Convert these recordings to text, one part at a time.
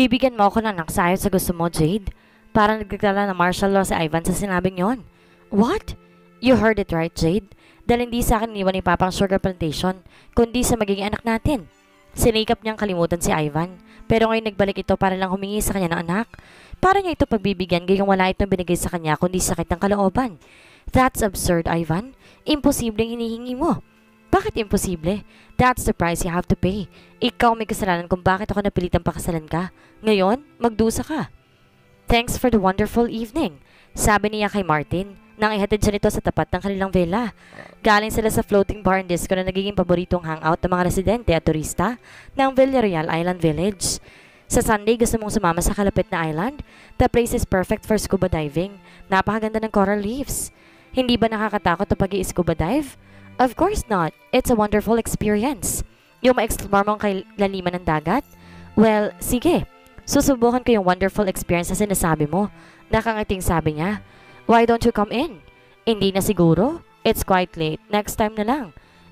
Bibigyan mo ako ng anak sa ayos sa gusto mo, Jade. Parang nagdeklara ng martial law si Ivan sa sinabing yon. What? You heard it right, Jade. Dahil hindi sa akin iniwan ni Papa ang sugar plantation, kundi sa magiging anak natin. Sinikap niyang kalimutan si Ivan, pero ngayon nagbalik ito para lang humingi sa kanya ng anak. Para niya ito pagbibigyan gayong wala itong binigay sa kanya kundi sakit ng kalooban. That's absurd, Ivan. Imposibleng hinihingi mo. Bakit imposible? That's the price you have to pay. Ikaw may kasalanan kung bakit ako napilitang pakasalan ka. Ngayon, magdusa ka. Thanks for the wonderful evening, sabi niya kay Martin nang ihatid siya nito sa tapat ng kanilang villa. Galing sila sa floating bar and disco na nagiging paboritong hangout ng mga residente at turista ng Villarreal Island Village. Sa Sunday, gusto mong sumama sa kalapit na island? The place is perfect for scuba diving. Napakaganda ng coral reefs. Hindi ba nakakatakot ang pag-i-scuba dive? Of course not. It's a wonderful experience. Yung ma-explore mo ang kailaliman ng dagat? Well, sige. Susubukan ko yung wonderful experience na sinasabi mo. Nakangiting sabi niya. Why don't you come in? Hindi na siguro? It's quite late. Next time na lang.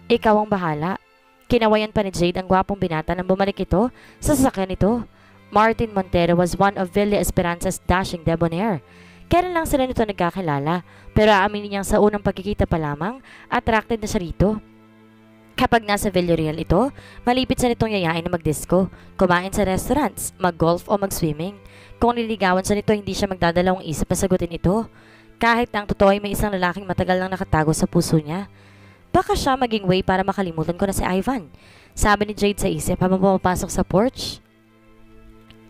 Ikaw ang bahala. Kinawayan pa ni Jade ang gwapong binata nang bumalik ito sa sasakyan nito. Martin Montero was one of Villa Esperanza's dashing debonair. Kailan lang sila nito nagkakilala, pero aaminin niyang sa unang pagkikita pa lamang, attracted na siya rito. Kapag nasa Villarreal ito, malipit sa nitong yayain na magdisco, kumain sa restaurants, mag-golf o mag-swimming. Kung nililigawan siya nito, hindi siya magdadalawang isip na sagutin ito. Kahit na ang totoo ay may isang lalaking matagal nang nakatago sa puso niya. Baka siya maging way para makalimutan ko na si Ivan, sabi ni Jade sa isip habang pumapasok sa porch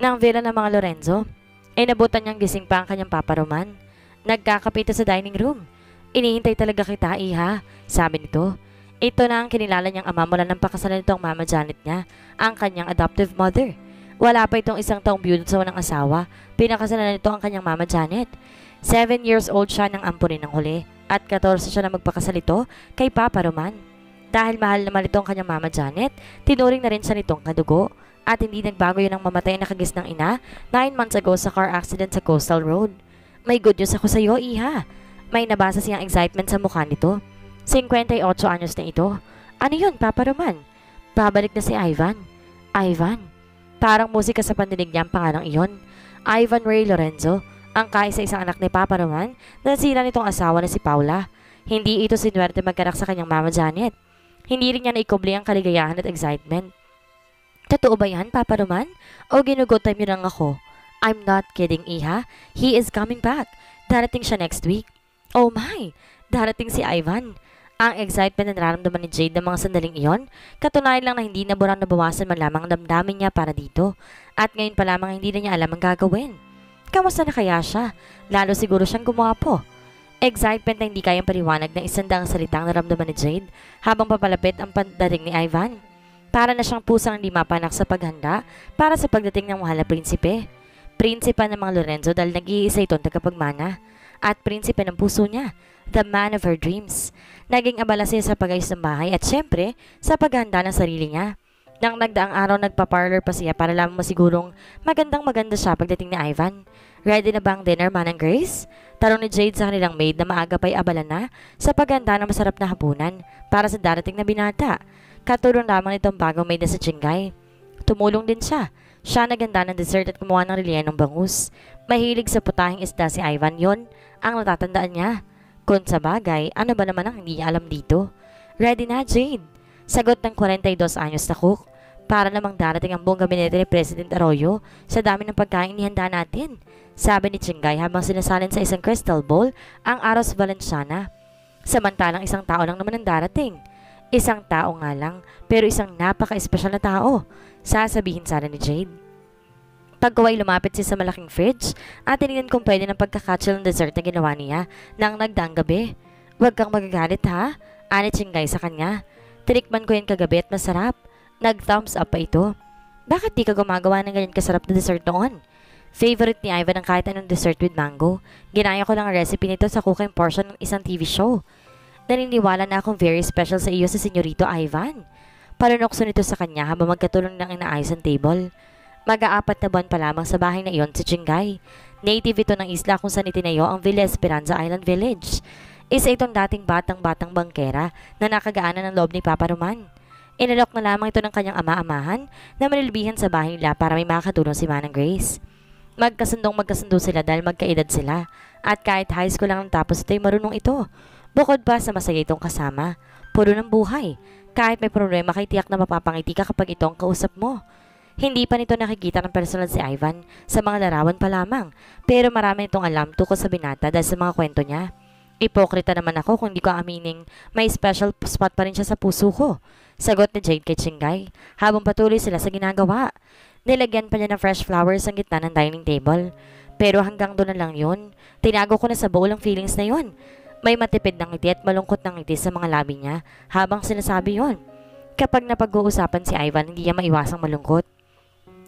ng villa ng mga Lorenzo. Inabutan niyang gising pa ang kanyang Papa Roman. Nagkakapita sa dining room. Inihintay talaga kita, iha, sabi nito. Ito na ang kinilala niyang ama mula ng pakasalan nitong Mama Janet niya, ang kanyang adoptive mother. Wala pa itong isang taong biyudot sa walang asawa, pinakasalan nito ang kanyang Mama Janet. 7 years old siya nang ampunin ng huli, at 14 siya na magpakasalito kay Papa Roman. Dahil mahal naman ito ang kanyang Mama Janet, tinuring na rin siya nitong kadugo. At hindi nagbago yun ang mamatay na kagis ng ina 9 months ago sa car accident sa Coastal Road. May good news ako sa iyo, iha. May nabasa siyang excitement sa mukha nito. 58 anyos na ito. Ano yun, Papa Roman? Babalik na si Ivan. Ivan? Parang musika sa pandinig niya ang pangalang iyon. Ivan Ray Lorenzo, ang kaisa-isang anak ni Papa Roman na sila nitong asawa na si Paula. Hindi ito sinuwerte magkanak sa kanyang Mama Janet. Hindi rin niya naikubli ang kaligayahan at excitement. Totoo ba yan, Papa Roman? O ginugutan niyo lang ako? I'm not kidding, iha. He is coming back. Darating siya next week. Oh my! Darating si Ivan. Ang excitement na nararamdaman ni Jade ng mga sandaling iyon, katunayan lang na hindi na burang nabawasan man lamang ang damdamin niya para dito. At ngayon pa lamang hindi na niya alam ang gagawin. Kamusta na kaya siya? Lalo siguro siyang gumapo. Excitement na hindi kayang paliwanag ng isang salitang naramdaman ni Jade habang papalapit ang pandating ni Ivan. Para na siyang pusang hindi mapanak sa paghanda para sa pagdating ng mahal na prinsipe. Prinsipa ng mga Lorenzo dahil nag-iisa itong tagapagmana. At prinsipe ng puso niya, the man of her dreams. Naging abala siya sa pag-ayos ng bahay at syempre sa paghanda ng sarili niya. Nang nagdaang araw nagpa-parlor pa siya para lamang masigurong maganda siya pagdating ni Ivan. Ready na ba ang dinner, Manang Grace? Tanong ni Jade sa kanilang maid na maaga pa'y abala na sa paghanda ng masarap na hapunan para sa darating na binata. Katulong lamang nitong bagong maid na sa Chingay. Tumulong din siya. Siya naganda ng dessert at kumuha ng relyenong bangus. Mahilig sa putahing isda si Ivan, yon ang natatandaan niya. Kung sa bagay, ano ba naman ang hindi niya alam dito? Ready na, Jade? Sagot ng 42 anyos na cook. Para namang darating ang buong gabinete ni President Arroyo sa dami ng pagkain nihanda natin, sabi ni Chingay habang sinasalin sa isang crystal bowl ang Aros Valenciana. Samantalang isang tao lang naman ang darating. Isang tao nga lang, pero isang napaka-espesyal na tao, sasabihin sana ni Jade. Pagkaway lumapit siya sa malaking fridge at tinignan kung pwede ng pagkakatsil ng dessert na ginawa niya nang nagdaang gabi. Huwag kang magagalit ha, ani Chingay sa kanya. Tinikman ko yan kagabi at masarap. Nag-thumbs up pa ito. Bakit di ka gumagawa ng ganyan kasarap na dessert noon? Favorite ni Ivan ang kahit anong dessert with mango. Ginaya ko lang ang recipe nito sa cooking portion ng isang TV show. Naniniwala na akong very special sa iyo sa Senyorito Ivan. Palunokso nito sa kanya habang magkatulong ng inaayos ang table. Mag-aapat na buwan pa lamang sa bahay na iyon si Chingay. Native ito ng isla kung saan itinayo ang Villa Esperanza Island Village. Isa itong dating batang-batang bangkera na nakagaanan ng loob ni Papa Roman. Inalok na lamang ito ng kanyang ama-amahan na manilbihan sa bahay nila para may makakatulong si Manang Grace. Magkasundo sila dahil magkaedad sila at kahit high school lang natapos ito'y marunong ito. Bukod pa sa masaya itong kasama, puro ng buhay. Kahit may problema kay tiyak na mapapangiti ka kapag ito ang kausap mo. Hindi pa nito nakikita ng personal si Ivan sa mga larawan pa lamang, pero marami itong alam tungkol sa binata dahil sa mga kwento niya. Ipokrita naman ako kung di ko amining may special spot pa rin siya sa puso ko. Sagot ni Jade kay Chingay habang patuloy sila sa ginagawa. Nilagyan pa niya ng fresh flowers ang gitna ng dining table. Pero hanggang doon na lang yun. Tinago ko na sa bowl ang feelings na yun. May matipid ng ngiti at malungkot ng ngiti sa mga labi niya habang sinasabi yon. Kapag napag-uusapan si Ivan, hindi niya maiwasang malungkot.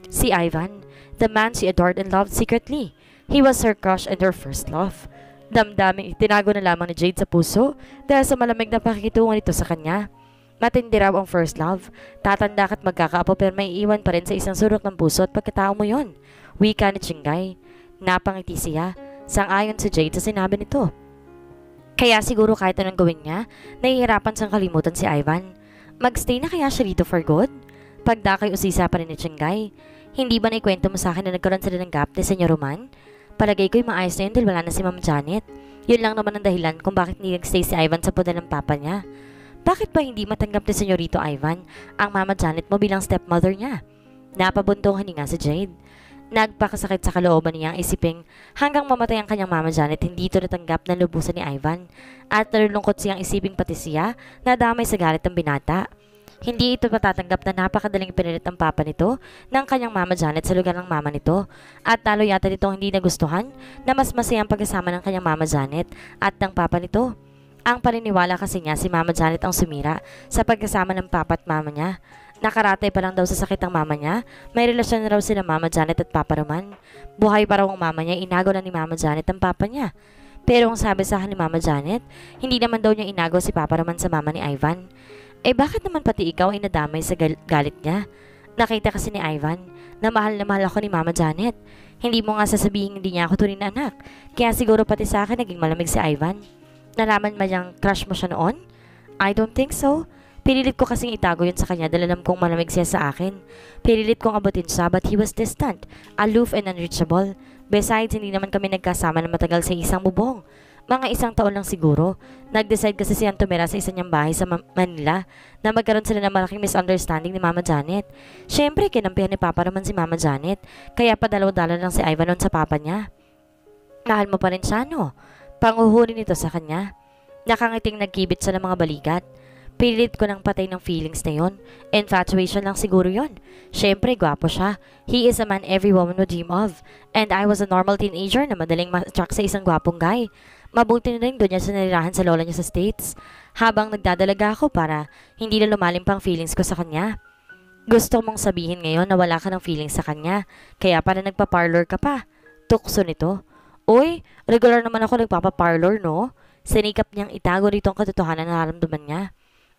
Si Ivan, the man she adored and loved secretly. He was her crush and her first love. Damdaming itinago na lamang ni Jade sa puso dahil sa malamig na pakikitungan nito sa kanya. Matindi raw ang first love. Tatanda ka't magkakaapo pero may iwan pa rin sa isang sulok ng puso at pagkatao mo yon. Wika ni Chingay. Napangiti siya. Sang-ayon si Jade sa sinabi nito. Kaya siguro kahit anong gawin niya, nahihirapan siyang kalimutan si Ivan. Magstay na kaya siya rito for good? Pagdakay usisa pa rin ni Chingay. Hindi ba naikwento mo sa akin na nagkaroon sila ng gap ni Senyor Roman? Palagay ko'y maayos na yun dahil wala na si Ma'am Janet. Yun lang naman ang dahilan kung bakit hindi nagstay si Ivan sa poder ng papa niya. Bakit ba hindi matanggap ni Senyorito Ivan ang Mama Janet mo bilang stepmother niya? Napabuntong hininga si Jade. Nagpakasakit sa kalooban niya ang isiping hanggang mamatay ang kanyang Mama Janet hindi ito natanggap ng lubusan ni Ivan at nalulungkot siyang isiping pati siya na damay sa galit ng binata. Hindi ito patatanggap na napakadaling pinilit ang papa nito ng kanyang Mama Janet sa lugar ng mama nito at talo yata nitong hindi nagustuhan na mas masaya ang pagkasama ng kanyang Mama Janet at ng papa nito. Ang paniniwala kasi niya si Mama Janet ang sumira sa pagkasama ng papa at mama niya. Nakaratay pa lang daw sa sakit ng mama niya, may relasyon na raw sila Mama Janet at Papa Roman. Buhay pa raw ang mama niya, inago na ni Mama Janet ang papa niya. Pero ang sabi sa akin ni Mama Janet, hindi naman daw niya inago si Papa Roman sa mama ni Ivan. Eh bakit naman pati ikaw ay nadamay sa galit niya? Nakita kasi ni Ivan na mahal ako ni Mama Janet. Hindi mo nga sasabihin hindi niya ako tunay na anak. Kaya siguro pati sa akin naging malamig si Ivan. Nalaman ba niyang crush mo siya noon? I don't think so. Pinilit ko kasing itago yun sa kanya dahil alam kong malamig siya sa akin. Pinilit kong abutin siya but he was distant, aloof and unreachable. Besides, hindi naman kami nagkasama na matagal sa isang bubong. Mga isang taon lang siguro. Nag-decide kasi siyang tumira sa isa niyang bahay sa Manila na magkaroon sila ng malaking misunderstanding ni Mama Janet. Siyempre, kinampihan ni Papa naman si Mama Janet, kaya padalaw-dalaw lang si Ivan noon sa papa niya. Mahal mo pa rin siya, no? Panguhuli nito sa kanya. Nakangiting nagkibit siya ng mga balikat. Pilit ko ng patay ng feelings na yon. Infatuation lang siguro yon. Siyempre, gwapo siya. He is a man every woman would dream of. And I was a normal teenager na madaling ma-attract sa isang gwapong guy. Mabuti na rin doon niya sinanirahan sa lola niya sa States. Habang nagdadalaga ako para hindi na lumalim pang feelings ko sa kanya. Gusto mong sabihin ngayon na wala ka ng feelings sa kanya. Kaya para nagpa-parlor ka pa. Tukso nito. Uy, regular naman ako nagpapa-parlor, no? Sinikap niyang itago rito ang katotohanan na naramdaman niya.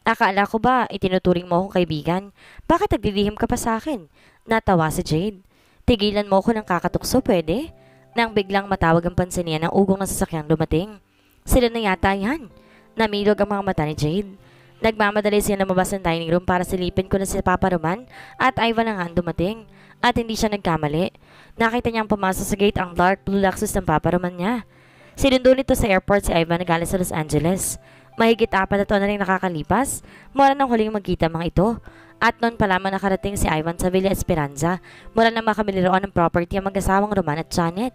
Akala ko ba itinuturing mo akong kaibigan? Bakit naglilihim ka pa sa akin? Natawa si Jade. Tigilan mo ako ng kakatukso, pwede? Nang biglang matawag ang pansin niya ng ugong ng sasakyang dumating. Sila na yata yan. Namilog ang mga mata ni Jade. Nagmamadali siya lumabas ng dining room para silipin ko na si Papa Roman at Ivan na nga ang dumating. At hindi siya nagkamali. Nakita niyang pumasok sa gate ang dark blue Lexus ng Papa Roman niya. Sinundo nito sa airport si Ivan na galing sa Los Angeles. Mahigit 4 na taon na rin nakakalipas, mula nang huling magkita mga ito. At noon pa lamang nakarating si Ivan sa Villa Esperanza, mula nang makamili roon ng property ang mag-asawang Roman at Janet.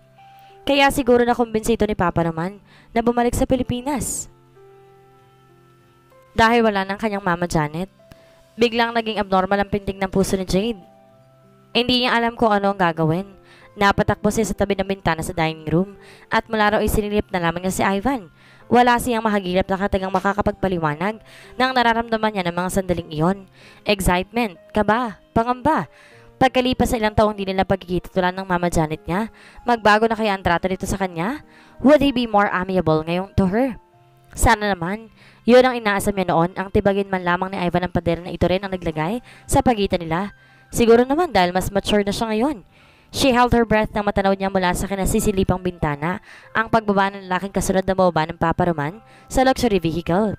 Kaya siguro nakumbinsi ito ni Papa Roman na bumalik sa Pilipinas. Dahil wala ng kanyang Mama Janet, biglang naging abnormal ang pintig ng puso ni Jade. Hindi niya alam kung ano ang gagawin. Napatakbo siya sa tabi ng bintana sa dining room at mula raw ay sinilip na lamang niya si Ivan. Wala siyang mahagilap na katagang makakapagpaliwanag ng nararamdaman niya ng mga sandaling iyon. Excitement, kaba, pangamba. Pagkalipas sa ilang taong di nila pagkikita tulad ng Mama Janet niya, magbago na kaya ang trato nito sa kanya? Would he be more amiable ngayon to her? Sana naman. Yun ang inaasam niya noon, ang tibagin man lamang ni Ivan ang pader na ito rin ang naglagay sa pagitan nila. Siguro naman dahil mas mature na siya ngayon. She held her breath nang matanaw niya mula sa kinasisilipang bintana ang pagbaba ng lalaking kasunod na bababa ng Papa Roman sa luxury vehicle.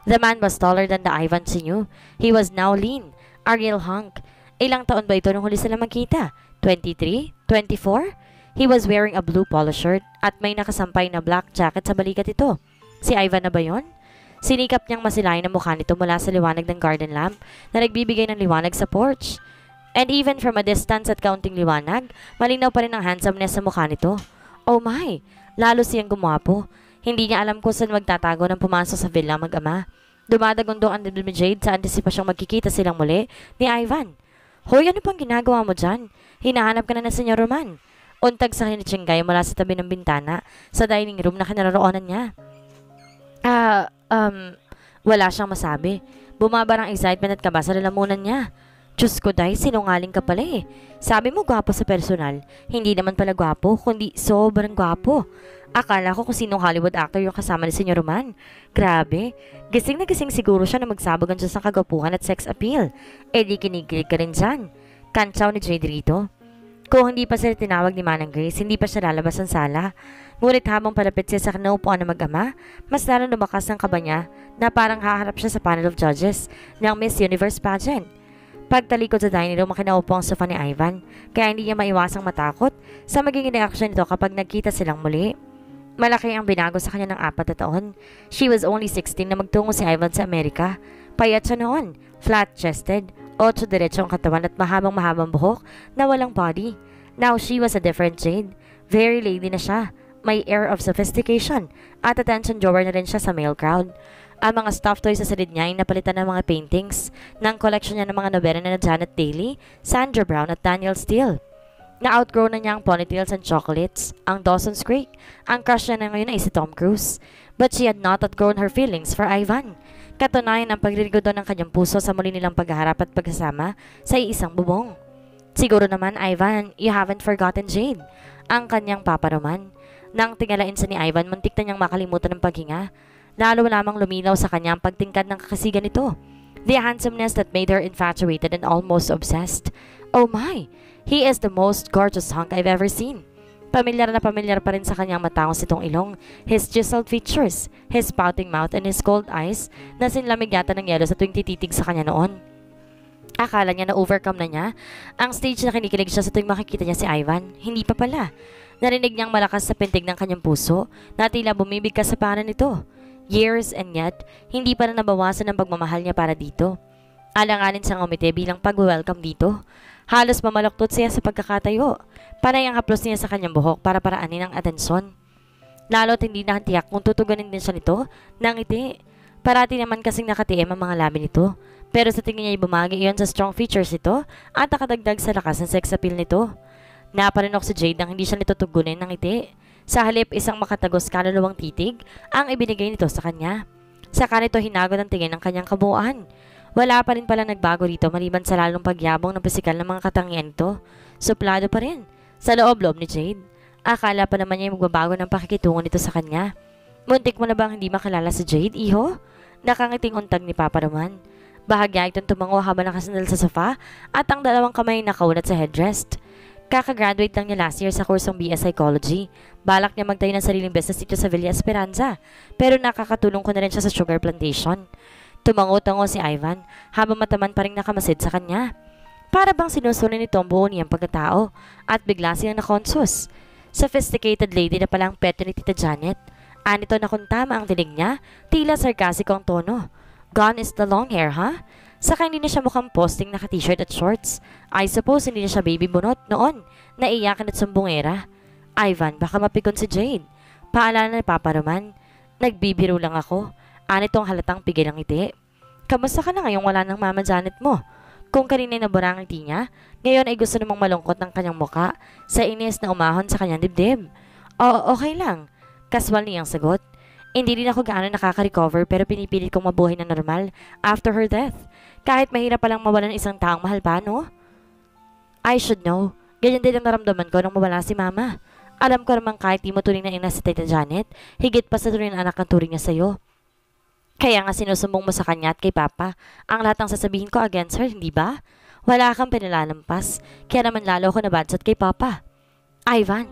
The man was taller than the Ivan she knew. He was now lean, a real hunk. Ilang taon ba ito nung huli sila magkita? 23? 24? He was wearing a blue polo shirt at may nakasampay na black jacket sa balikat ito. Si Ivan na ba yon? Sinikap niyang masilayan ang mukha nito mula sa liwanag ng garden lamp na nagbibigay ng liwanag sa porch. And even from a distance at kaunting liwanag, malinaw pa rin ang handsomeness sa mukha nito. Oh my! Lalo siyang gumwapo. Hindi niya alam kung saan magtatago nang pumasok sa villa mag-ama. Dumadagundong ang dibdib ni Jade sa antisipasyong magkikita silang muli ni Ivan. Hoy, ano pang ginagawa mo dyan? Hinahanap ka na ng Senyor Roman. Untag sa akin ni Chinggay mula sa tabi ng bintana sa dining room na kinaroroonan niya. Wala siyang masabi. Bumaba ng excitement at kaba sa lalamunan niya. Diyos ko, Day, sinungaling ka pala eh. Sabi mo gwapo sa personal. Hindi naman pala gwapo, kundi sobrang gwapo. Akala ko kung sinong Hollywood actor yung kasama ni Senyor Roman. Grabe. Gising na gising siguro siya na magsabog ang Diyos ng kagapuhan at sex appeal. Eh di kinikilig ka rin dyan. Kantsaw ni Jade rito. Kung hindi pa sila tinawag ni Manang Grace, hindi pa siya lalabas ng sala. Ngunit habang palapit siya sa kinaupuan ng mag-ama, mas lalo lumakas ang kaba niya na parang haharap siya sa panel of judges ng Miss Universe pageant. Pagtalikod sa dining room, makinaupo ang sofa ni Ivan, kaya hindi niya maiwasang matakot sa magiging reaksyon nito kapag nagkita silang muli. Malaki ang binago sa kanya ng 4 na taon. She was only 16 na magtungo si Ivan sa Amerika. Payat siya noon, flat-chested, 8 diretsong katawan at mahabang-mahabang buhok na walang body. Now she was a different Jade. Very lady na siya. May air of sophistication at attention drawer na rin siya sa male crowd. Ang mga stuffed toys sa silid niya ay napalitan ng mga paintings ng collection niya ng mga nobela na Janet Daly, Sandra Brown at Daniel Steele. Na-outgrow na niya ang ponytails and chocolates, ang Dawson's Creek. Ang crush niya na ngayon ay si Tom Cruise. But she had not outgrown her feelings for Ivan. Katunayan ang pagliligodo ng kanyang puso sa muli nilang pagharap at pagkasama sa iisang bubong. Siguro naman, Ivan, you haven't forgotten Jade, ang kanyang papa naman. Nang tingalain sa ni Ivan, muntik na niyang makalimutan ng paghinga. Lalo lamang luminaw sa kanya ang pagtingkad ng kakasigan nito. The handsomeness that made her infatuated and almost obsessed. Oh my! He is the most gorgeous hunk I've ever seen. Pamilyar na pamilyar pa rin sa kanyang matangos itong ilong, his chiseled features, his pouting mouth, and his cold eyes na sinlamig yata ng yelo sa tuwing tititig sa kanya noon. Akala niya na overcome na niya ang stage na kinikilig siya sa tuwing makikita niya si Ivan. Hindi pa pala. Narinig niyang malakas sa pintig ng kanyang puso na tila bumibigkas sa paanan nito. Years and yet, hindi pa na nabawasan ang pagmamahal niya para dito. Alanganin siyang umiti bilang pag-welcome dito. Halos mamaloktot siya sa pagkakatayo. Panay ang haplos niya sa kanyang buhok para paraanin ang atensyon. Lalo't hindi nakatiyak kung tutuganin din siya nito ng ngiti. Parati naman kasing nakatiim ang mga labi nito. Pero sa tingin niya ay bumagi iyon sa strong features nito at nakadagdag sa lakas ng sex appeal nito. Naparinok si Jade nang hindi siya nito tugunin ng ngiti. Sa halip, isang makatagos kaluluwang titig ang ibinigay nito sa kanya. Saka nito hinagod ang tingin ng kanyang kabuuan. Wala pa rin pala nagbago dito maliban sa lalong pagyabong ng pisikal ng mga katangian nito. Suplado pa rin sa loob-loob ni Jade. Akala pa naman niya magbabago ng pakikitungo nito sa kanya. Muntik mo na bang hindi makilala si Jade, iho? Nakangiting untag ni Papa naman. Bahagya itong tumango habang nakasandal sa sofa at ang dalawang kamay nakaunat sa headrest. Kakagraduate lang niya last year sa kursong BS Psychology. Balak niya magtayo ng sariling business dito sa Villa Esperanza. Pero nakakatulong ko na rin siya sa sugar plantation. Tumango-tango si Ivan habang mataman pa rin nakamasid sa kanya. Para bang sinusunin nito ang buo niyang pagkatao at bigla siyang nakonsус. Sophisticated lady na palang pet ni Tita Janet. Anito na kung tama ang dinig niya, tila sarkasiko ang tono. Gone is the long hair, ha? Saka hindi na siya mukhang posting naka-t-shirt at shorts. I suppose hindi na siya baby bunot noon. Naiyakan at sumbungera. Ivan, baka mapikon si Jade. Paalala ni Papa naman. Nagbibiro lang ako. Anitong halatang pigil ang ngiti. Kamusta ka na ngayong wala ng Mama Janet mo? Kung kanina nabura ang ngiti niya, ngayon ay gusto namang malungkot ng kanyang muka sa inis na umahon sa kanyang dibdib. Oo, okay lang. Kaswal niyang sagot. Hindi rin ako gaano nakaka-recover pero pinipilit kong mabuhay na normal after her death. Kahit mahirap palang mawalan isang taong mahal pa, no? I should know. Ganyan din ang naramdaman ko nung mawala si Mama. Alam ko naman kahit di mo turing na ina si Tita Janet, higit pa sa turing na anak ang turing niya sa'yo. Kaya nga sinusumbong mo sa kanya at kay Papa ang lahat ng sasabihin ko against her, hindi ba? Wala kang pinalalampas, kaya naman lalo ako nabadsat kay Papa. Ivan,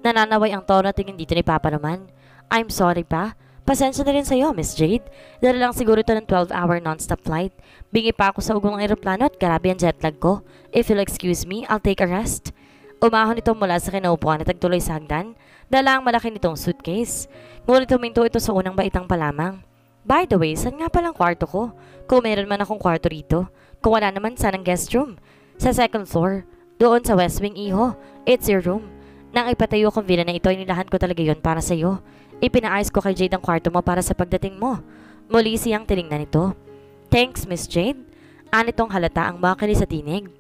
nananaway ang tono tingin dito ni Papa naman. I'm sorry pa, Pasensya na rin sa'yo, Miss Jade. Dala lang siguro ito ng 12-hour non-stop flight. Bingi pa ako sa ugong aeroplano at grabe ang jet lag ko. If you'll excuse me, I'll take a rest. Umahon ito mula sa kinaupuan at nagtuloy sa hagdan. Dala ang malaki nitong suitcase. Ngunit huminto ito sa unang baitang pa lamang. By the way, saan nga palang kwarto ko? Kung meron man akong kwarto rito. Kung wala naman, saan ang guest room? Sa second floor. Doon sa West Wing, iho. It's your room. Nang ipatayo kong villa na ito, inilahan ko talaga yon para sa'yo. Ipinaayos ko kay Jade ang kwarto mo para sa pagdating mo. Muli siyang tinignan ito. Thanks, Miss Jade. Anitong halata ang makili sa tinig.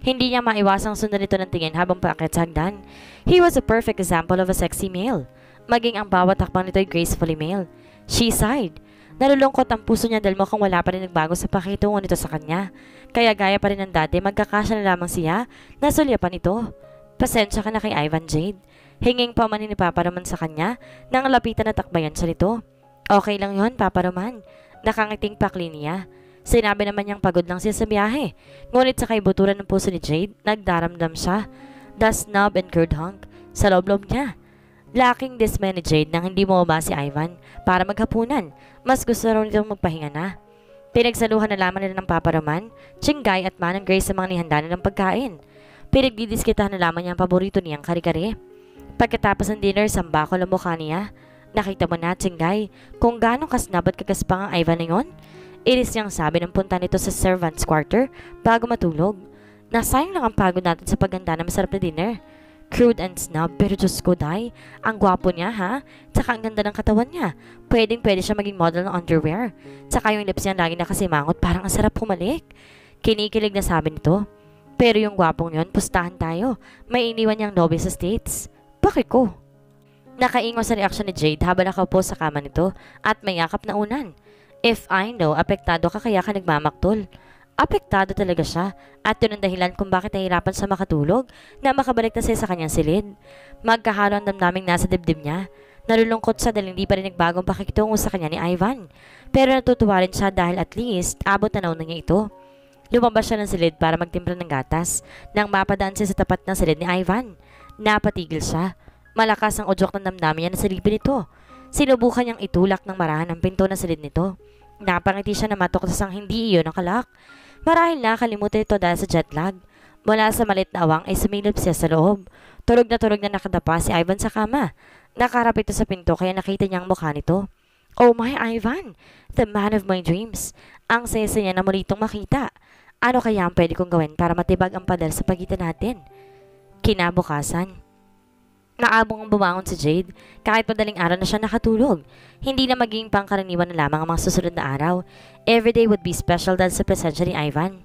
Hindi niya maiwasang sundan ito ng tingin habang paakyat sa hagdan. He was a perfect example of a sexy male. Maging ang bawat takbang nito ay gracefully male. She sighed. Nalulungkot ang puso niya dahil mukhang wala pa rin nagbago sa pakitungo nito sa kanya. Kaya gaya pa rin ng dati, magkakasya na lamang siya na sulyapan ito. Pasensya ka na kay Ivan, Jade. Hinging pa man ni Papa Roman sa kanya nang lapitan at takbayan siya nito. Okay lang yon, Papa Roman. Nakangiting pakli niya. Sinabi naman niyang pagod lang siya sa biyahe. Ngunit sa kaibuturan ng puso ni Jade, nagdaramdam siya. The snub and curd hunk sa loob-loob niya. Laking dismay ni Jade nang hindi bumaba si Ivan para maghapunan. Mas gusto raw nitong magpahinga na. Pinagsaluhan na lamang nila ng Papa Roman, Chinggay at Manang Grace sa mga nihanda na ng pagkain. Pinagdidiskitahan na lamang niya ang paborito niyang kare-kare. Pagkatapos ng dinner, sambakol ang mukha niya. Nakita mo na, Chinggay, kung gano'ng kasnab at kagaspang ang Ivan na yun. Iris niyang sabi ng punta nito sa servant's quarter bago matulog. Nasayang lang ang pagod natin sa pagganda na masarap na dinner. Crude and snub, pero Diyos ko, Day, ang gwapo niya, ha? Tsaka ang ganda ng katawan niya. Pwedeng-pwede siya maging model ng underwear. Tsaka yung lips niya lagi nakasimangot, parang ang sarap humalik. Kinikilig na sabi nito. Pero yung gwapong yon, pustahan tayo. May iniwan niyang nobya sa States. Bakit ko? Nakaingos sa reaksyon ni Jade habang nakaupo sa kama nito at may yakap na unan. If I know, apektado ka kaya ka nagmamaktol. Apektado talaga siya at yun ang dahilan kung bakit nahihirapan siya makatulog na makabalik na siya sa kanyang silid. Magkahalo ang damdaming nasa dibdib niya. Nalulungkot siya dahil hindi pa rin nagbagong pakikitungo sa kanya ni Ivan. Pero natutuwa rin siya dahil at least abot na nauna niya ito. Lumabas siya ng silid para magtimpla ng gatas nang mapadaan siya sa tapat ng silid ni Ivan. Napatigil siya. Malakas ang udyok ng damdamin niya na silipin nito. Sinubukan niyang itulak ng marahan ang pinto ng silid nito. Napangiti siya na matok sa sang hindi iyon nakalak. Marahil nakalimutan ito dahil sa jet lag. Mula sa malit na awang ay sumilip siya sa loob. Turog na nakadapa si Ivan sa kama. Nakaharap ito sa pinto kaya nakita niya ang mukha nito. Oh my Ivan, the man of my dreams. Ang saya niya na muli itong makita. Ano kaya ang pwede kong gawin para matibag ang pader sa pagitan natin? Kinabukasan. Naabong ang bumangon si Jade kahit madaling araw na siya nakatulog. Hindi na magiging pangkaraniwan na lamang ang mga susunod na araw. Everyday would be special dahil sa presensya ni Ivan.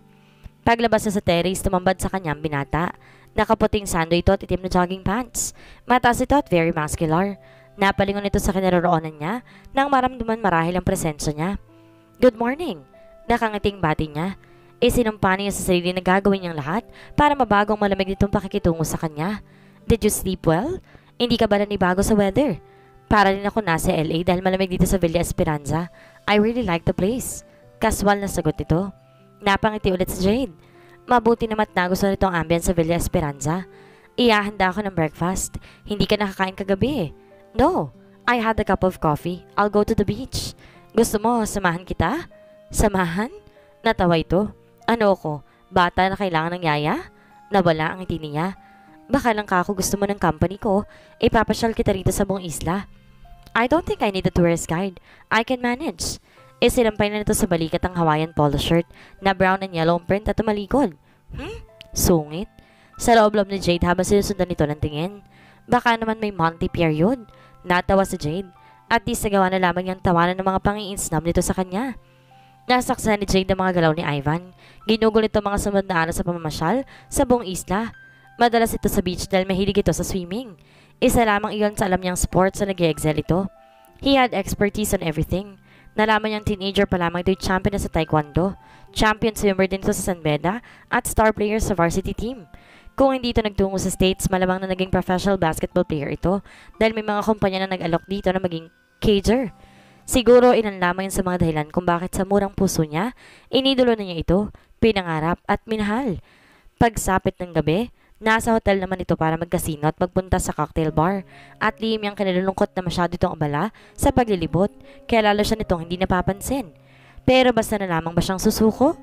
Paglabas na sa terrace, tumambad sa kanyang binata. Nakaputing sando ito at itim na jogging pants. Mataas ito at very muscular. Napalingon ito sa kinaroroonan niya nang maramdaman marahil ang presensya niya. Good morning. Nakangiting bati niya. Isinumpa niya sa sarili na gagawin niyang lahat para mabagong malamig nitong pakikitungo sa kanya. Did you sleep well? Hindi ka ba nanibago sa weather? Para rin ako nasa LA dahil malamig dito sa Villa Esperanza. I really like the place. Kaswal na sagot nito. Napangiti ulit si Jade. Mabuti naman na gusto nito ang ambience sa Villa Esperanza. Iyahanda ako ng breakfast. Hindi ka nakakain kagabi. No, I had a cup of coffee. I'll go to the beach. Gusto mo, samahan kita? Samahan? Natawa ito. Ano ko? Bata na kailangan ng yaya? Nawala ang ngiti niya. Baka lang kako gusto mo ng company ko, ipapasyal kita rito sa buong isla. I don't think I need a tourist guide. I can manage. Sinampay na nito sa balikat ang Hawaiian polo shirt na brown and yellow print at tumalikod. Sungit. Sa loob-loob ni Jade habang sinusundan nito ng tingin. Baka naman may monthly period. Natawa si Jade. At di sa gawa na lamang niyang tawanan ng mga pangi-insnab nito sa kanya. Nasaksahan ni Jade ang mga galaw ni Ivan. Ginugol ito mga sumunod na araw sa pamamasyal sa buong isla. Madalas ito sa beach dahil mahilig ito sa swimming. Isa lamang iyon sa alam niyang sports na nag-excel ito. He had expertise on everything. Nalaman niyang teenager pa lamang ito'y champion na sa taekwondo. Champion swimmer din ito sa San Beda at star player sa varsity team. Kung hindi ito nagtungo sa States, malamang na naging professional basketball player ito dahil may mga kumpanya na nag-alok dito na maging cager. Siguro ilan lamang yun sa mga dahilan kung bakit sa murang puso niya, inidolo na niya ito, pinangarap at minahal. Pagsapit ng gabi, Nasa hotel naman ito para magkasino at magpunta sa cocktail bar. At lihim niyang kinalulungkot na masyado itong abala sa paglilibot, kaya lalo siya nitong hindi napapansin. Pero basta na lamang ba siyang susuko?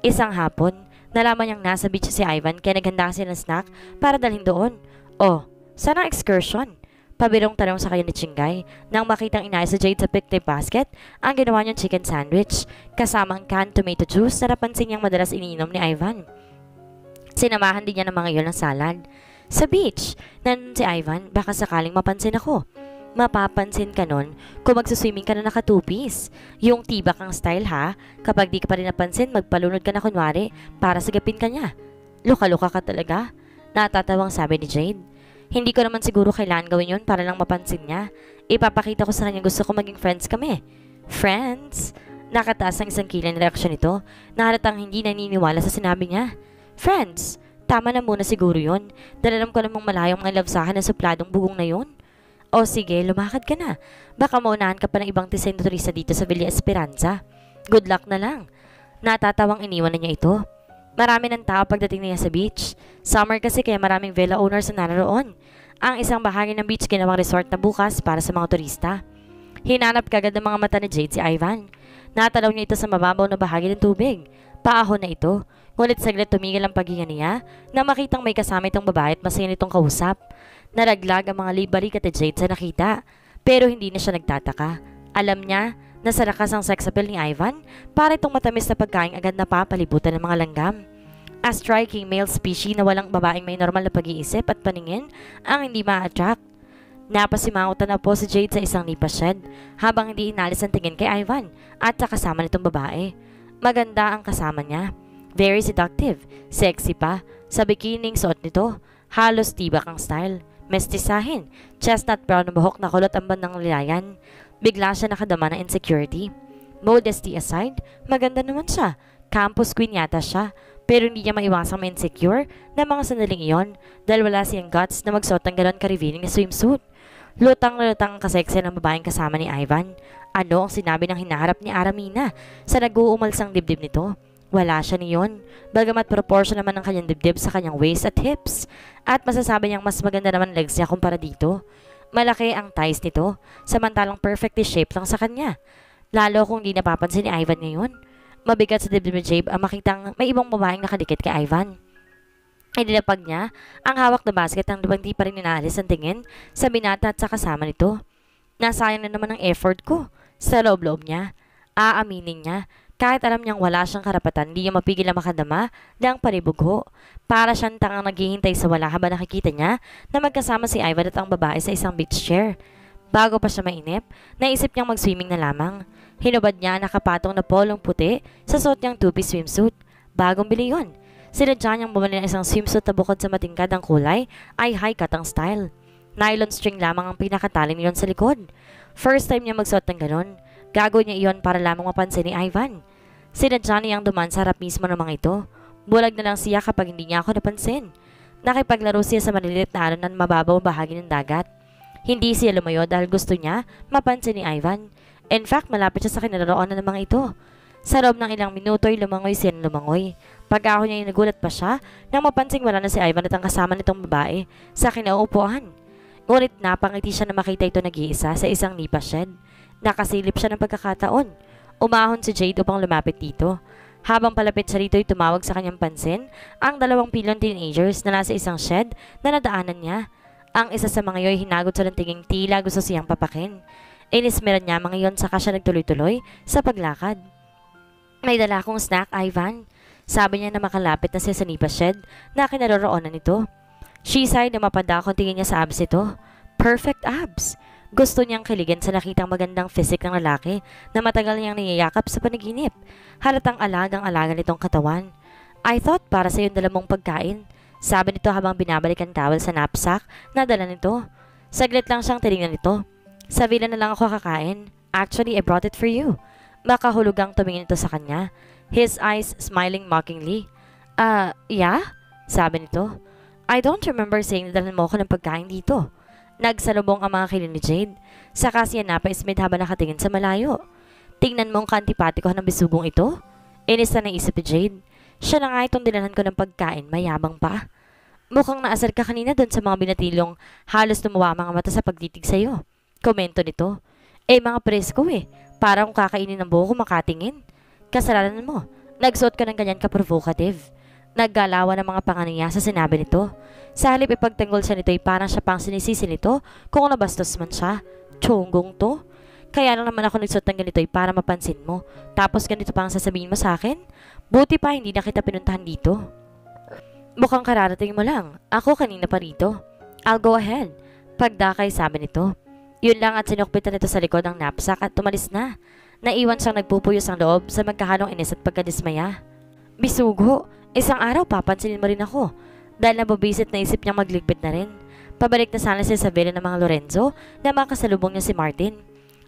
Isang hapon, nalaman niyang nasa beach si Ivan kaya naghanda siya ng snack para dalhin doon. Oh, saan ang excursion? Pabirong tanong sa kanya ni Chingay nang makitang inayos sa Jade sa picnic basket ang ginawa niyang chicken sandwich kasama ang canned tomato juice na napansin niyang madalas iniinom ni Ivan. Sinamahan din niya ng mga iyon ng salad. Sa beach, nandun si Ivan, baka sakaling mapansin ako. Mapapansin ka nun kung magsuswimming ka na naka-two-piece. Yung tibak ang style ha, kapag di ka pa rin napansin, magpalunod ka na kunwari para sagapin ka niya. Luka-luka ka talaga, natatawang sabi ni Jade. Hindi ko naman siguro kailangan gawin yun para lang mapansin niya. Ipapakita ko sa kanya gusto ko maging friends kami. Friends? Nakataas ang isang kilay na reaksyon nito na halatang hindi naniniwala sa sinabi niya. Friends, tama na muna siguro yun. Dahil alam ko namang malayong mga love sa akin na supladong bugong na yun. O sige, lumakad ka na. Baka maunahan ka pa ng ibang tisay na turista dito sa Villa Esperanza. Good luck na lang. Natatawang iniwan na niya ito. Marami ng tao pagdating niya sa beach. Summer kasi kaya maraming villa owners na naroon. Ang isang bahagi ng beach ginawang resort na bukas para sa mga turista. Hinanap kagad ng mga mata ni Jade si Ivan. Natalaw niya ito sa mababaw na bahagi ng tubig. Paahon na ito. Ngunit saglit tumigil ang paghinga niya na makitang may kasama itong babae at masaya nitong kausap. Naraglag ang mga balikat ni Jade sa nakita. Pero hindi na siya nagtataka. Alam niya na sa lakas ang sex appeal ni Ivan para itong matamis na pagkain agad napapalibutan ng mga langgam. A striking male species na walang babaeng may normal na pag-iisip at paningin ang hindi ma-attract. Napasimangutan na po si Jade sa isang nipa shed habang hindi inalis ang tingin kay Ivan at sa kasama nitong babae. Maganda ang kasama niya. Very seductive, sexy pa, sa bikining suot nito, halos tibak ang style, mestisahin, chestnut brown na buhok na kulot ang bandang lilayan. Bigla siya nakadama ng insecurity. Modesty aside, maganda naman siya, campus queen yata siya, pero hindi niya maiwasang ma-insecure na mga sandaling iyon dahil wala siyang guts na magsuot ng ganon ka-revealing na swimsuit. Lutang-lutang ang kaseksi ng babaeng kasama ni Ivan. Ano ang sinabi ng hinaharap ni Aramina sa nag-uumalsang dibdib nito? Wala siya niyon, bagamat proportion naman ng kanyang dibdib sa kanyang waist at hips. At masasabi niyang mas maganda naman legs niya kumpara dito. Malaki ang thighs nito, samantalang perfectly shaped lang sa kanya. Lalo kung di napapansin ni Ivan ngayon. Mabigat sa dibdib ni Jade ang makitang may ibang babaeng nakadikit kay Ivan. Inilapag niya ang hawak na basket ang di pa rin inaalis ang tingin sa binata at sa kasama nito. Nasayang na naman ang effort ko. Sa loob-loob niya, aaminin niya, kahit alam niyang wala siyang karapatan, hindi niya mapigil na makadama ng palibugho. Para siyang tangang naghihintay sa wala habang nakikita niya na magkasama si Ivan at ang babae sa isang beach chair. Bago pa siya mainip, naisip niyang mag-swimming na lamang. Hinubad niya ang nakapatong na polong puti sa suot niyang two-piece swimsuit. Bagong bili yun. Sinadya niyang bumili ng isang swimsuit na bukod sa matingkad ang kulay ay high-cut ang style. Nylon string lamang ang pinakatali niyon sa likod. First time niya magsuot ng ganon. Gagawin niya iyon para lamang mapansin ni Ivan. Sinadya niyang duman sa harap mismo ng mga ito. Bulag na lang siya kapag hindi niya ako napansin. Nakipaglaro siya sa maliliit na alon ng mababaw bahagi ng dagat. Hindi siya lumayo dahil gusto niya mapansin ni Ivan. In fact, malapit siya sa kinaroroonan ng mga ito. Sa loob ng ilang minuto ay lumangoy siya ng lumangoy. Pagkahon niya nagulat pa siya nang mapansing wala na si Ivan at ang kasama nitong babae sa kinauupuan. Ngunit napangiti siya na makita ito nag-iisa sa isang nipa shed. Nakasilip siya ng pagkakataon. Umahon si Jade upang lumapit dito. Habang palapit siya rito ay tumawag sa kanyang pansin ang dalawang pilong teenagers na nasa isang shed na nadaanan niya. Ang isa sa mga iyon hinagot sa ng tinging tila gusto siyang papakin. Inismeran niya mga iyon saka siya nagtuloy-tuloy sa paglakad. May dala akong snack, Ivan. Sabi niya na makalapit na siya sa nipa shed na kinaroroonan nito. She sighed na mapanda kung tingin niya sa abs ito. Perfect abs. Gusto niyang kiligin sa nakitang magandang physique ng lalaki na matagal niyang niyayakap sa panaginip. Halatang alagang-alaga nitong katawan. I thought para sa iyong dala mong pagkain. Sabi nito habang binabalik ang towel sa knapsack na dala nito. Saglit lang siyang tinignan nito. Sa villa na lang ako kakain. Actually, I brought it for you. Makahulugang tumingin ito sa kanya. His eyes smiling mockingly. Yeah? Sabi nito. I don't remember saying na dalhan mo ako ng pagkain dito. Nagsalubong ang mga kilin ni Jade. Saka siya napaismid habang nakatingin sa malayo. Tingnan mo ang kantipatiko ng bisugong ito. Inis na naisip ni Jade. Siya na nga itong dinalhan ko ng pagkain, mayabang pa. Mukhang naasar ka kanina doon sa mga binatilong halos tumuwa ang mga mata sa pagtitig sa'yo. Komento nito. Mga presko eh. Parang kung kakainin ng buho ko makatingin. Kasalanan mo. Nagsuot ka ng ganyan ka-provocative. Naggalawan ng mga panga niya sa sinabi nito. Sa halip ipagtanggol siya nito ay parang siya pang sinisisi nito kung nabastos man siya. Tiyonggong to. Kaya lang naman ako nagsuot ng ganito ay para mapansin mo. Tapos ganito pa ang sasabihin mo sa akin? Buti pa hindi na kita pinuntahan dito. Mukhang kararating mo lang. Ako kanina pa rito. I'll go ahead. Pagdakay sabi nito. Yun lang at sinukpitan nito sa likod ng knapsack at tumalis na. Naiwan siyang nagpupuyos ang loob sa magkahalong inis at pagkadismaya. Bisugo, isang araw papansinin mo rin ako. Dahil nababisit na isip niyang magligpit na rin. Pabalik na sana siya sa villa ng mga Lorenzo na makasalubong niya si Martin.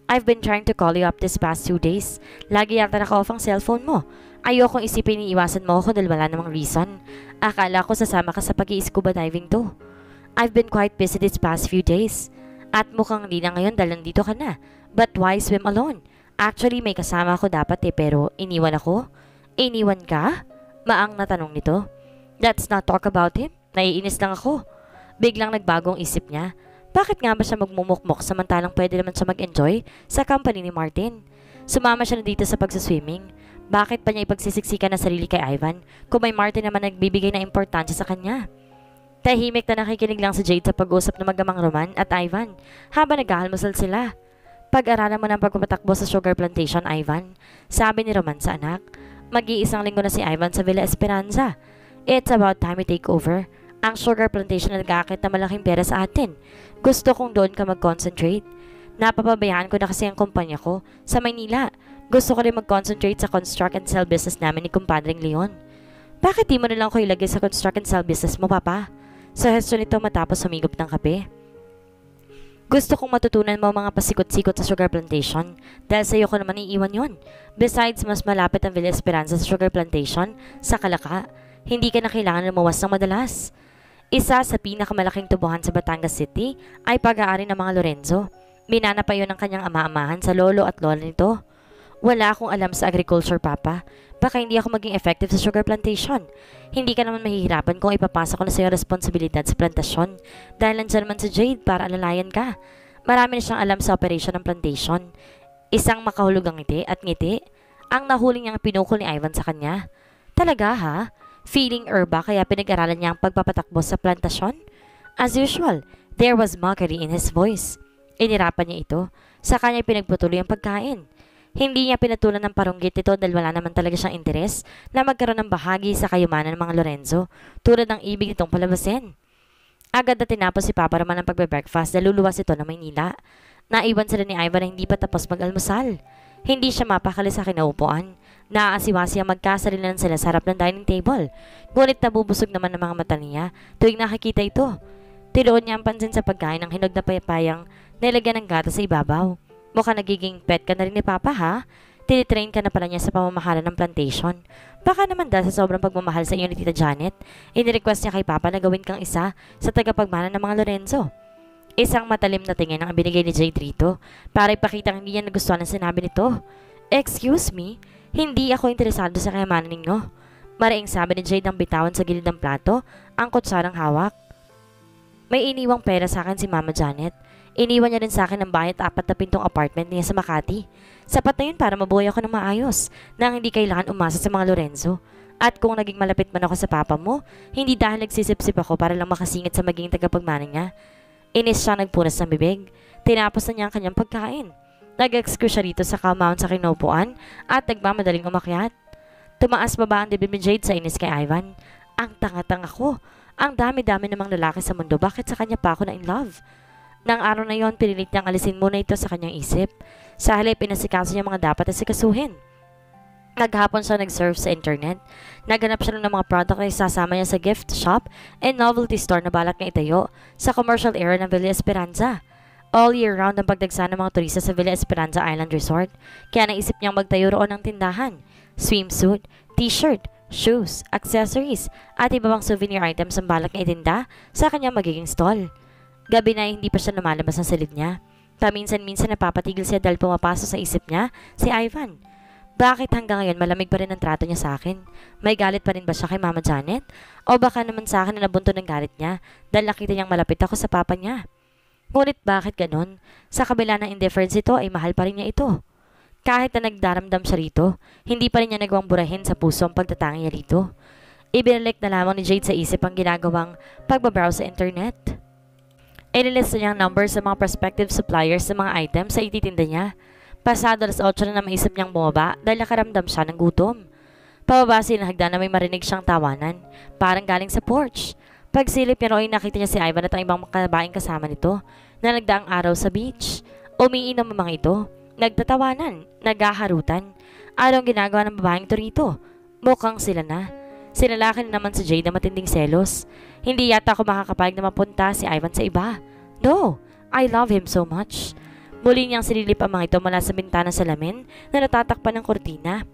I've been trying to call you up this past 2 days. Lagi yata naka-off ang cellphone mo. Ayokong isipin iiwasan mo ako dahil wala namang reason. Akala ko sasama ka sa pag-i-scuba diving to. I've been quite busy this past few days. At mukhang di na ngayon dahil nandito ka na. But why swim alone? Actually may kasama ako dapat pero iniwan ako. Iniwan ka? Maang na tanong nito. Let's not talk about him. Naiinis lang ako. Biglang nagbagong isip niya. Bakit nga ba siya magmumukmok samantalang pwede naman siya mag-enjoy sa company ni Martin? Sumama siya na dito sa pagsaswimming. Bakit pa niya ipagsisiksikan ang sarili kay Ivan kung may Martin naman nagbibigay na importansya sa kanya? Tahimik na nakikinig lang si Jade sa pag-usap ng magamang Roman at Ivan habang naghahalmusal sila. Pag-aralan mo ng pagpapatakbo sa sugar plantation, Ivan, sabi ni Roman sa anak. Mag-iisang linggo na si Ivan sa Villa Esperanza. It's about time we take over. Ang sugar plantation na nag-aakit na malaking pera sa atin. Gusto kong doon ka mag-concentrate. Napapabayaan ko na kasi ang kumpanya ko sa Maynila. Gusto ko rin mag-concentrate sa construct and sell business namin ni Kumpadring Leon. Bakit di mo na lang ko ilagay sa construct and sell business mo, Papa? Suggestion nito matapos humigop ng kape. Gusto kong matutunan mo mga pasikot-sikot sa sugar plantation dahil sa'yo ko naman iiwan yon. Besides, mas malapit ang Villa Esperanza sa sugar plantation sa Kalaka. Hindi ka na kailangan lumuwas ng madalas. Isa sa pinakamalaking tubuhan sa Batangas City ay pag-aari ng mga Lorenzo. Minana pa yon ng kanyang ama-amahan sa lolo at lola nito. Wala akong alam sa agriculture, Papa. Baka hindi ako maging effective sa sugar plantation. Hindi ka naman mahihirapan kung ipapasa ko na sa'yo responsibilidad sa plantasyon. Dahil nandyan naman si Jade para alalayan ka. Marami na siyang alam sa operation ng plantation. Isang makahulugang ngiti at ngiti ang nahuling niyang pinukol ni Ivan sa kanya. Talaga ha? Feeling ba kaya pinag-aralan niya ang pagpapatakbo sa plantasyon? As usual, there was mockery in his voice. Inirapan niya ito. Sa kanya pinagpatuloy ang pagkain. Hindi niya pinatulan ng parunggit ito dahil wala naman talaga siyang interes na magkaroon ng bahagi sa kayamanan ng mga Lorenzo tulad ng ibig nitong palabasin. Agad na tinapos si Papa Roman ng pagbe-breakfast dahil luluwas ito ng Maynila. Naiwan sila ni Ivan na hindi pa tapos mag-almusal. Hindi siya mapakali sa kinaupuan. Naaasiwasi ang magkasarilan sila sa harap ng dining table. Ngunit nabubusog naman ng mga mata niya tuwing nakikita ito. Tiroon niya ang pansin sa pagkain ng hinog na payapayang nilagyan ng gata sa ibabaw. Mukhang nagiging pet ka na rin ni Papa ha? Tinitrain ka na pala niya sa pamamahala ng plantation. Baka naman dahil sa sobrang pagmamahal sa iyo ni Tita Janet, inirequest niya kay Papa na gawin kang isa sa tagapagmana ng mga Lorenzo. Isang matalim na tingin ang binigay ni Jade rito para ipakitang hindi niya nagustuhan ang sinabi nito. Excuse me, hindi ako interesado sa kayamanan ninyo. Maraing sabi ni Jade ang bitawan sa gilid ng plato, ang kutsarang hawak. May iniwang pera sa akin si Mama Janet. Iniwan niya rin sa akin ng bahay at 4 na pintong apartment niya sa Makati. Sapat na yun para mabuhay ako ng maayos nang hindi kailangan umasa sa mga Lorenzo. At kung naging malapit man ako sa papa mo, hindi dahil nagsisip-sip ako para lang makasingit sa maging tagapagmana niya. Inis siya nagpunas ng bibig. Tinapos na niya ang kanyang pagkain. Nag-excuse siya rito sa kamount sa kinupuan at nagmamadaling umakyat. Tumaas baba ang dibdib ni Jade sa inis kay Ivan. Ang tanga-tanga ko. Ang dami-dami namang lalaki sa mundo. Bakit sa kanya pa ako na in love? Nang araw na yon, pinilit niyang alisin muna ito sa kanyang isip. Sa halip, pinasikaso niya mga dapat asikasuhin. Naghapon siya nag-surf sa internet. Naganap siya ng mga product na isasama niya sa gift shop and novelty store na balak niya itayo sa commercial area ng Villa Esperanza. All year round ang pagdagsa ng mga turista sa Villa Esperanza Island Resort. Kaya naisip niyang magtayo roon ng tindahan. Swimsuit, t-shirt, shoes, accessories, at iba pang souvenir items ang balak niya itinda sa kanyang magiging stall. Gabi na hindi pa siya lumalabas ng silid niya. Paminsan-minsan napapatigil siya dahil pumapasok sa isip niya si Ivan. Bakit hanggang ngayon malamig pa rin ang trato niya sa akin? May galit pa rin ba siya kay Mama Janet? O baka naman sa akin na nabunto ng galit niya dahil nakita niyang malapit ako sa papa niya? Ngunit bakit ganon? Sa kabila ng indifference ito ay mahal pa rin niya ito. Kahit na nagdaramdam siya rito, hindi pa rin niya nagawang burahin sa puso ang pagtatangi niya rito. Ibinalik na lamang ni Jade sa isip ang ginagawang pagbabrowse sa internet. Inilista niya ang number sa mga prospective suppliers sa mga items sa ititinda niya. Pasado alas 8 na maisip niyang bumaba dahil nakaramdam siya ng gutom. Pababa siya ng hagdan na may marinig siyang tawanan, parang galing sa porch. Pagsilip niya roon nakita niya si Ivan at ang ibang kabaing kasama nito na nagdaang araw sa beach. Umiinom ang mga ito, nagtatawanan, naghaharutan. Anong ginagawa ng babaeng ito rito? Mukhang sila na. Sinalaki na naman si Jade na matinding selos. Hindi yata ako makakapayag na mapunta si Ivan sa iba. No, I love him so much. Muli niyang sinilip ang mga ito mula sa bintana sa salamin na natatakpan ng kortina.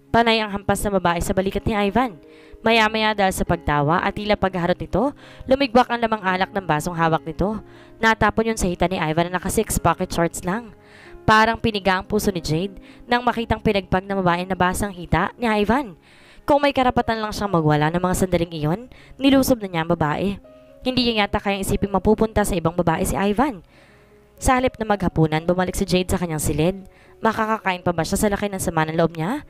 Panay ang hampas na babae sa balikat ni Ivan. Maya-maya dahil sa pagtawa at tila pagharot nito, lumigwak ang lamang alak ng basong hawak nito. Natapon yun sa hita ni Ivan na naka 6 pocket shorts lang. Parang piniga ang puso ni Jade nang makitang pinagpag na babae na basang hita ni Ivan. Kung may karapatan lang siyang magwala ng mga sandaling iyon, nilusob na niya ang babae. Hindi niya yata kayang isiping mapupunta sa ibang babae si Ivan. Sa halip na maghapunan, bumalik si Jade sa kanyang silid. Makakakain pa ba siya sa laki ng sama ng loob niya?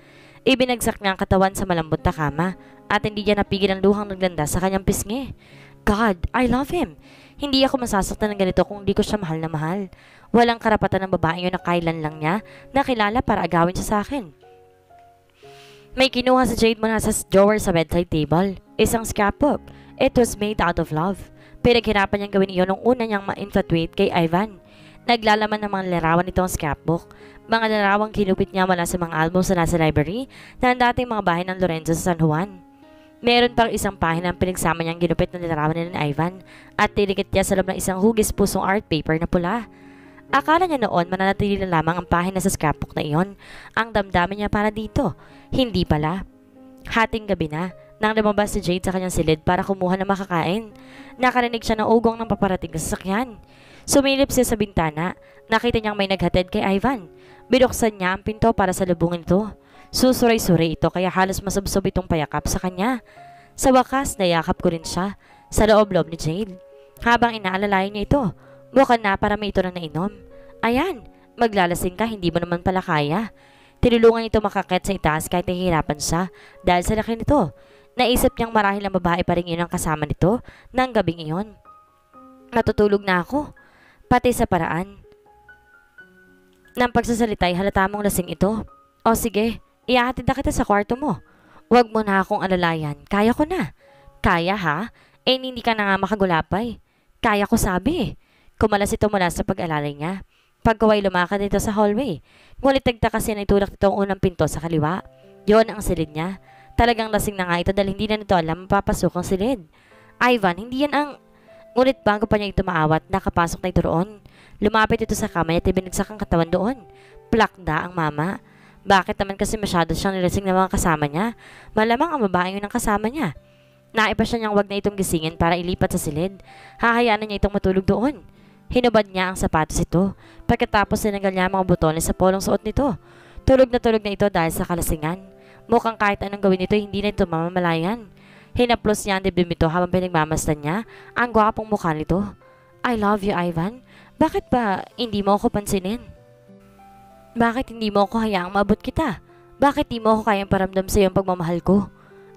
Ibinagsak niya ang katawan sa malambot na kama at hindi niya napigil ang luhang naglanda sa kanyang pisngi. God, I love him. Hindi ako masasaktan ng ganito kung di ko siya mahal na mahal. Walang karapatan ng babae yun na kailan lang niya nakilala para agawin siya sa akin. May kinuha si Jade mula sa drawer sa bedside table. Isang scrapbook. It was made out of love. Pinaghirapan niyang gawin iyon nung una niyang ma-infatuate kay Ivan. Naglalaman ng mga larawan nito ang scrapbook. Mga larawang kinupit niya mula sa mga albums na nasa library na ang dating mga bahay ng Lorenzo sa San Juan. Meron pang isang pahina ang pinagsama niyang ginupit ng larawan ni Ivan at tinikit niya sa loob ng isang hugis pusong art paper na pula. Akala niya noon mananatili na lamang ang pahina sa scrapbook na iyon. Ang damdamin niya para dito. Hindi pala. Hating gabi na, nang lumabas si Jade sa kanyang silid para kumuha ng makakain. Nakarinig siya ng ugong ng paparating na sasakyan. Sumilip siya sa bintana. Nakita niyang may naghatid kay Ivan. Binuksan niya ang pinto para sa lubungin ito. Susuray-suray ito kaya halos masubsob itong payakap sa kanya. Sa wakas, nayakap ko rin siya sa loob-loob ni Jade. Habang inaalalayan niya ito, mukhang naparami ito ng nainom. Ayan, maglalasing ka, hindi mo naman pala kaya. Tinulungan ito makakit sa itaas kahit nahihirapan siya dahil sa laki nito. Naisip niyang marahil ang babae pa rin yun ang kasama nito ng gabing iyon. Natutulog na ako. Pati sa paraan ng pagsasalitay halata mong lasing ito. O sige, ihahatid na kita sa kwarto mo. Huwag mo na akong alalayan. Kaya ko na. Kaya ha? Eh hindi ka na nga makagulapay. Kaya ko sabi. Kumalas ito mula sa pag-alalay niya. Pagkaway lumakad ito sa hallway. Ngunit nagtaka siya na itulak nito ang unang pinto sa kaliwa. Yon ang silid niya. Talagang lasing na nga ito dahil hindi na nito alam mapapasok ang silid. Ivan, hindi yan ang... Ngunit bago pa niya ito maawat, nakapasok na ito roon. Lumapit ito sa kama niya at ibinagsak ang katawan doon. Plakda ang mama. Bakit naman kasi masyado siyang nilasing ng mga kasama niya? Malamang ang babae yun ang kasama niya. Naiba siya niyang wag na itong gisingin para ilipat sa silid. Hahayaan na niya itong matulog doon. Hinubad niya ang sapatos ito. Pagkatapos sinanggal niya ang mga butones sa polong suot nito. Tulog na ito dahil sa kalasingan. Mukhang kahit anong gawin nito, hindi na ito mamamalayan. Hinaplos niya ang dibdib nito habang pinagmamasdan niya ang gwapong mukha nito. I love you, Ivan. Bakit ba hindi mo ako pansinin? Bakit hindi mo ako hayaang maabot kita? Bakit di mo ako kayang paramdam sa iyong pagmamahal ko?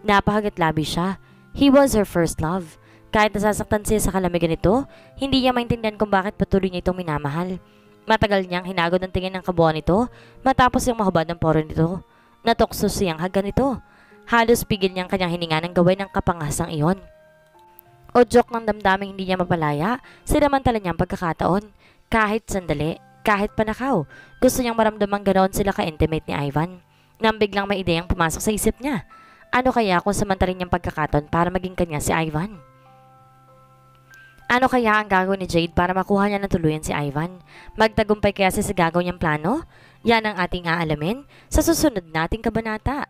Napakagatlabi siya. He was her first love. Kahit nasasaktan siya sa kalamigan nito, hindi niya maintindihan kung bakit patuloy niya itong minamahal. Matagal niyang hinagod ang tingin ng kabuuan nito matapos yung mahubad ng poro nito. Natukso siyang haggan nito. Halos pigil niyang kanyang hininga ng gawin ng kapangasang iyon. Udyok ng damdaming hindi niya mapalaya, sinamantala niyang pagkakataon. Kahit sandali, kahit panakaw, gusto niyang maramdamang ganoon sila ka-intimate ni Ivan. Nang biglang may ideyang pumasok sa isip niya. Ano kaya kung samantalin niyang pagkakataon para maging kanya si Ivan? Ano kaya ang gagawin ni Jade para makuha niya ng tuluyan si Ivan? Magtagumpay kaya siya sa gagawin niyang plano? Yan ang ating aalamin sa susunod nating kabanata.